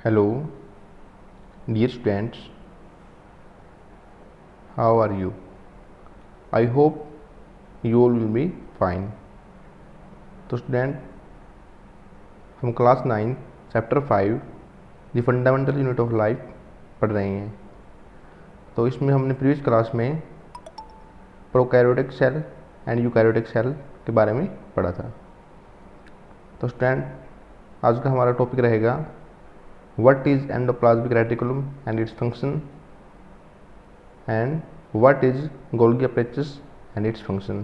Hello, dear students, how are you? I hope you all will be fine. तो student, हम class 9 chapter 5 the fundamental unit of life पढ़ रहे हैं। तो इसमें हमने प्रीवियस क्लास में prokaryotic cell and eukaryotic cell के बारे में पढ़ा था। तो स्टूडेंट, आज का हमारा टॉपिक रहेगा what is endoplasmic reticulum and its function and what is Golgi apparatus and its function.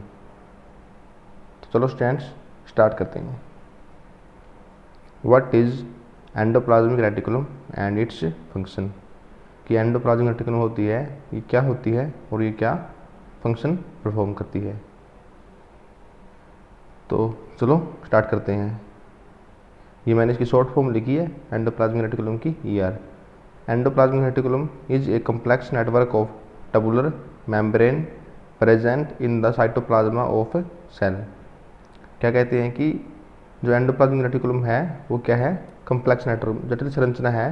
तो चलो स्टूडेंट्स स्टार्ट करते हैं। What is endoplasmic reticulum and its function, कि एंडोप्लाज्मिक रेटिकुलम होती है, ये क्या होती है और ये क्या फंक्शन परफॉर्म करती है। तो चलो स्टार्ट करते हैं। ये मैंने इसकी शॉर्ट फॉर्म लिखी है एंडोप्लाज्मिक रेटिकुलम की, ER। Endoplasmic reticulum is a complex network of tubular membrane present in the cytoplasm of cell. क्या कहते हैं कि जो एंडोप्लाज्मिक रेटिकुलम है वो क्या है, कम्प्लेक्स नेटवर्क, जटिल संरचना है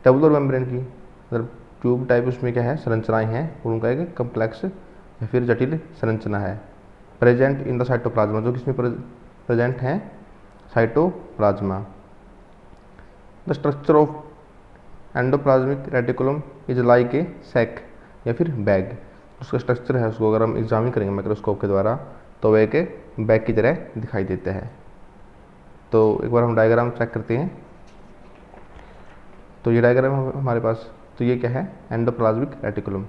टबुलर मेम्ब्रेन की, मतलब ट्यूब टाइप उसमें क्या है संरचनाएं हैं, और उनका एक कम्प्लेक्स या फिर जटिल संरचना है प्रेजेंट इन द साइटोप्लाज्मा, जो किसमें प्रेजेंट है, cytoplasma. The structure of endoplasmic reticulum is like a sac या फिर बैग। उसका स्ट्रक्चर है, उसको अगर हम एग्जामिन करेंगे माइक्रोस्कोप के द्वारा तो वह एक बैग की तरह दिखाई देता है। तो एक बार हम डायग्राम चेक करते हैं। तो ये डायग्राम हमारे पास, तो ये क्या है, एंडोप्लाज्मिक रेटिकुलम।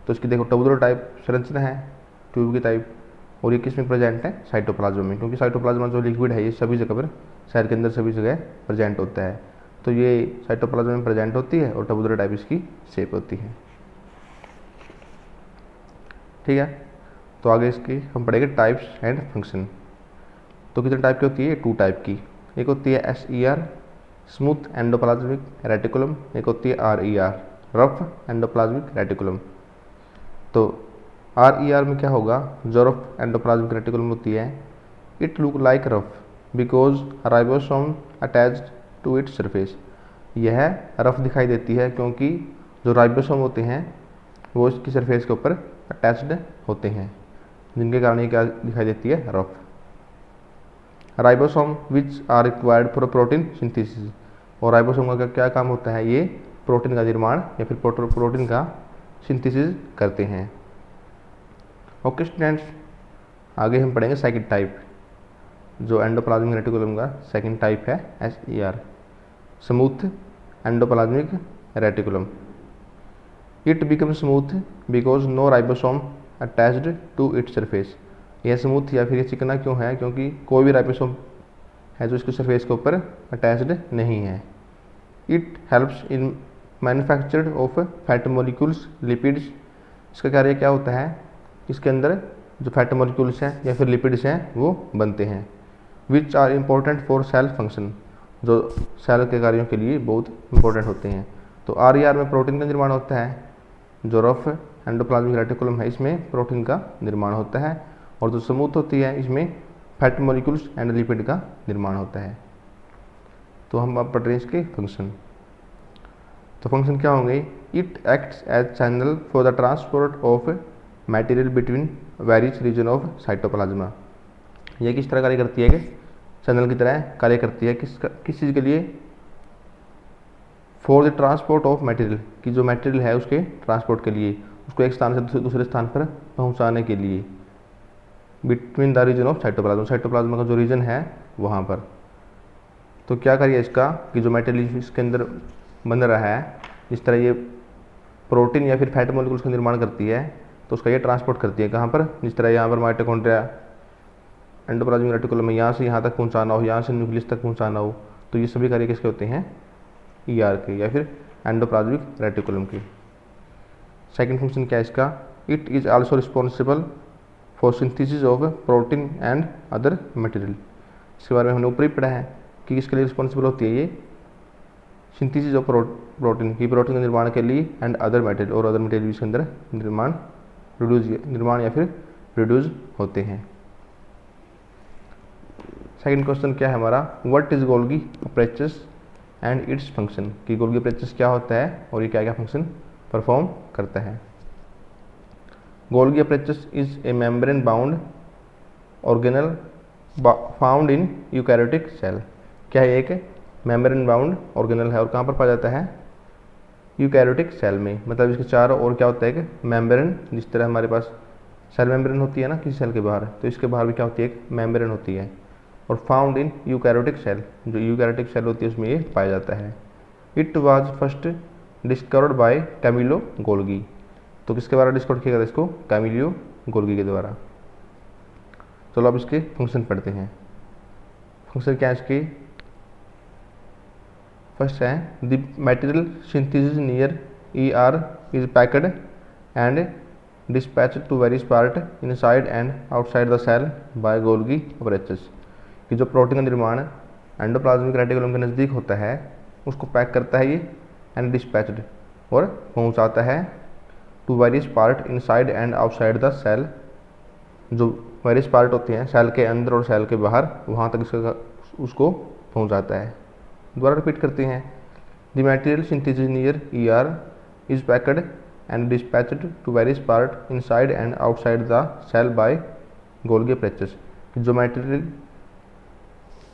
तो इसकी देखो टबुलर टाइप संरचना है, ट्यूब की टाइप, और ये किसमें प्रेजेंट है, साइटोप्लाज्मा में, क्योंकि साइटोप्लाज्मा जो लिक्विड है ये सभी जगह पर, सेल के अंदर सभी जगह प्रेजेंट होता है। तो ये साइटोप्लाज्मा में प्रेजेंट होती है और टबुलर टाइप इसकी शेप होती है। ठीक है, तो आगे इसकी हम पढ़ेंगे टाइप्स एंड फंक्शन। तो कितने टाइप की होती है, 2 टाइप की। एक होती है SER स्मूथ एंडोप्लाज्मिक रेटिकुलम, एक होती है RER रफ एंडोप्लाज्मिक रेटिकुलम। तो RER में क्या होगा, जो रफ एंडोप्लाज्मिक रेटिकुलम होती है, it look like rough because ribosome attached to its surface. यह रफ दिखाई देती है क्योंकि जो राइबोसोम होते हैं वो इसकी सरफेस के ऊपर अटैच्ड होते हैं, जिनके कारण ये क्या दिखाई देती है, rough. Ribosome which are required for protein synthesis, और राइबोसोम का क्या काम होता है, ये प्रोटीन का निर्माण या फिर प्रोटीन का सिंथेसिस करते हैं। ओके स्टूडेंट्स, आगे हम पढ़ेंगे सेकंड टाइप। जो एंडोप्लाज्मिक रेटिकुलम का सेकंड टाइप है SER smooth endoplasmic reticulum. It become smooth because no ribosome attached to its surface. यह स्मूथ या फिर ये चिकना क्यों है, क्योंकि कोई भी राइबोसोम है जो इसके सरफेस के ऊपर अटैच्ड नहीं है। It helps in manufactured of fat molecules lipids. इसका कार्य क्या होता है, इसके अंदर जो फैट मॉलिक्यूल्स हैं या फिर लिपिड्स हैं वो बनते हैं। Which are important for cell function, जो सेल के कार्यों के लिए बहुत इंपॉर्टेंट होते हैं। तो RER में प्रोटीन का निर्माण होता है, जो रफ एंडोप्लाज्मिक रेटिकुलम है इसमें प्रोटीन का निर्माण होता है, और जो स्मूथ होती है इसमें फैट मॉलिक्यूल्स एंड लिपिड का निर्माण होता है। तो हम अब पढ़ रहे हैं इसके फंक्शन। तो फंक्शन क्या होंगे, it acts as channel for the transport of material between various region of cytoplasm. यह किस तरह कार्य करती है, कि चैनल की तरह कार्य करती है, किस चीज़ के लिए, for the transport of material, कि जो मटेरियल है उसके ट्रांसपोर्ट के लिए, उसको एक स्थान से दूसरे स्थान पर पहुंचाने के लिए, between the region of cytoplasm, cytoplasm का जो रीजन है वहाँ पर। तो क्या करिए इसका, कि जो मटेरियल इसके अंदर बन रहा है, इस तरह ये प्रोटीन या फिर फैट मॉलिक्यूल्स का निर्माण करती है, तो उसका ये ट्रांसपोर्ट करती है कहाँ पर, जिस तरह यहाँ पर माइटोकॉन्ड्रिया एंडोप्लाज्मिक रेटिकुलम में यहाँ से यहाँ तक पहुँचाना हो, यहाँ से न्यूक्लियस तक पहुँचाना हो, तो ये सभी कार्य किसके होते हैं, ER के या फिर एंडोप्लाज्मिक रेटिकुलम के। सेकंड फंक्शन क्या है इसका, it is also responsible for synthesis of protein and other material. इसके बारे में हमने ऊपर ही पढ़ा है कि किसके लिए रिस्पॉन्सिबल होती है, ये सिंथेसिस ऑफ प्रोटीन की, प्रोटीन के निर्माण के लिए, एंड अदर मटेरियल, और अदर मटेरियल इसके अंदर निर्माण या फिर प्रोड्यूस होते हैं। सेकंड क्वेश्चन क्या है हमारा, what is Golgi apparatus and its function, कि गोल्गी अपेरेचस क्या होता है और ये क्या क्या फंक्शन परफॉर्म करता है। Golgi apparatus is a membrane bound organelle found in eukaryotic cell. क्या है, एक मेम्ब्रेन बाउंड ऑर्गेनल है और कहाँ पर पाया जाता है, यूकैरियोटिक सेल में। मतलब इसके चारों ओर क्या होता है, एक मेम्ब्रेन, जिस तरह हमारे पास सेल मेम्ब्रेन होती है ना किसी सेल के बाहर, तो इसके बाहर भी क्या होती है, एक मेम्ब्रेन होती है। और फाउंड इन यूकैरियोटिक सेल, जो यूकैरियोटिक सेल होती है उसमें ये पाया जाता है। It was first discovered by Camillo Golgi. तो किसके द्वारा डिस्कवर किया गया इसको, कैमिलो गोल्गी के द्वारा। चलो अब इसके फंक्शन पढ़ते हैं। फंक्शन क्या है इसकी, फर्स्ट है the material synthesis near ER is packed and dispatched to various part inside and outside the cell by Golgi apparatus, कि जो प्रोटीन का निर्माण एंडोप्लाज्मिक रेटिकुलम के नज़दीक होता है उसको पैक करता है ये, एंड डिस्पैच्ड और पहुंचाता है to various part inside and outside the cell, जो वेरियस पार्ट होते हैं सेल के अंदर और सेल के बाहर, वहाँ तक इसका उसको पहुंचाता है। दोबारा रिपीट करते हैं, the material synthesis near ER is packed and dispatched to various part inside and outside the cell by Golgi apparatus, जो मटेरियल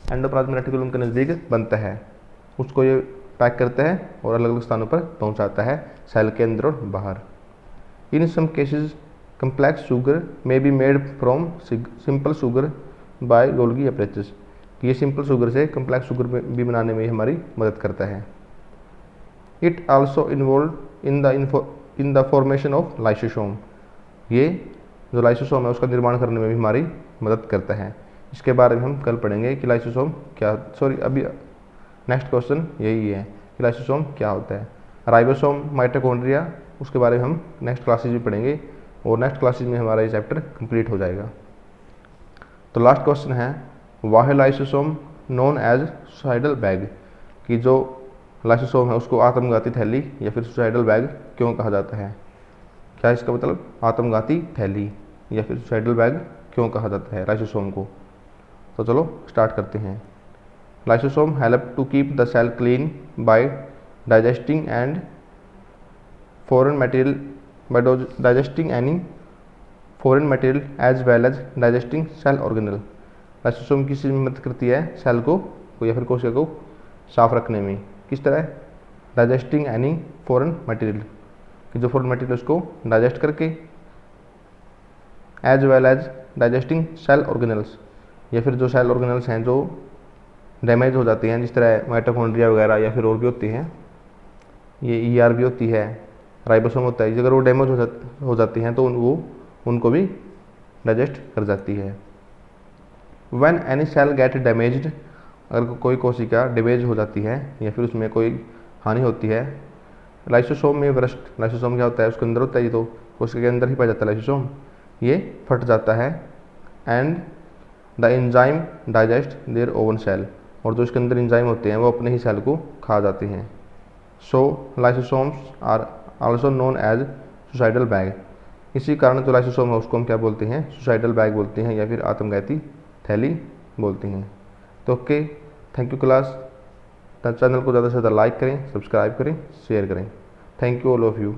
एंडोप्लाज्मिक रेटिकुलम के नज़दीक बनता है उसको ये पैक करता है और अलग अलग स्थानों पर पहुंचाता है सेल के अंदर और बाहर। In some cases complex sugar may be made from simple sugar by Golgi apparatus, ये सिंपल शुगर से कम्प्लेक्स शुगर भी बनाने में हमारी मदद करता है। It also involve in the formation of lysosome, ये जो लाइसोसोम है उसका निर्माण करने में भी हमारी मदद करता है। इसके बारे में हम कल पढ़ेंगे कि लाइसोसोम क्या, अभी नेक्स्ट क्वेश्चन यही है कि लाइसोसोम क्या होता है। राइबोसोम, माइटोकॉन्ड्रिया, उसके बारे में हम नेक्स्ट क्लासेज में पढ़ेंगे और नेक्स्ट क्लासेज में हमारा ये चैप्टर कंप्लीट हो जाएगा। तो लास्ट क्वेश्चन है, why lysosome known as suicidal bag, कि जो लाइसोसोम है उसको आत्मघाती थैली या फिर सुसाइडल बैग क्यों कहा जाता है। क्या इसका मतलब, आत्मघाती थैली या फिर सुसाइडल बैग क्यों कहा जाता है लाइसोसोम को। तो चलो स्टार्ट करते हैं। Lysosome help to keep the cell clean by digesting and foreign material, by digesting any foreign material as well as digesting cell organelle. Lysosome किस चीज़ में मदद करती है, सेल को या फिर कोशिका को साफ रखने में। किस तरह, डाइजेस्टिंग एनी फॉरेन मटेरियल, कि जो फॉरेन मटेरियल उसको डाइजेस्ट करके, as well as digesting cell organelles, या फिर जो सेल ऑर्गेनल्स हैं जो डैमेज हो जाती हैं, जिस तरह माइटोकॉन्ड्रिया वगैरह या फिर और भी होती हैं, ये ER भी होती है, राइबोसोम होता है, अगर वो डैमेज हो जाती हैं तो वो उनको भी डाइजेस्ट कर जाती है। When any cell get damaged, अगर कोई कोशिका डैमेज हो जाती है या फिर उसमें कोई हानि होती है, लाइसोसोम में ब्रस्ट, लाइसोसोम क्या होता है उसके अंदर होता है, ये तो कोशिका के अंदर ही पाया जाता है लाइसोसोम, ये फट जाता है। And the enzyme digest their own cell, और जो इसके अंदर एंजाइम होते हैं वो अपने ही सेल को खा जाते हैं। So lysosomes are also known as suicidal bag, इसी कारण जो लाइसोसोम है उसको हम क्या बोलते हैं, सुसाइडल बैग बोलते हैं या फिर आत्मघाती थैली बोलते हैं। तो okay, thank you class. Channel को ज़्यादा से ज़्यादा लाइक करें, सब्सक्राइब करें, शेयर करें। Thank you all of you.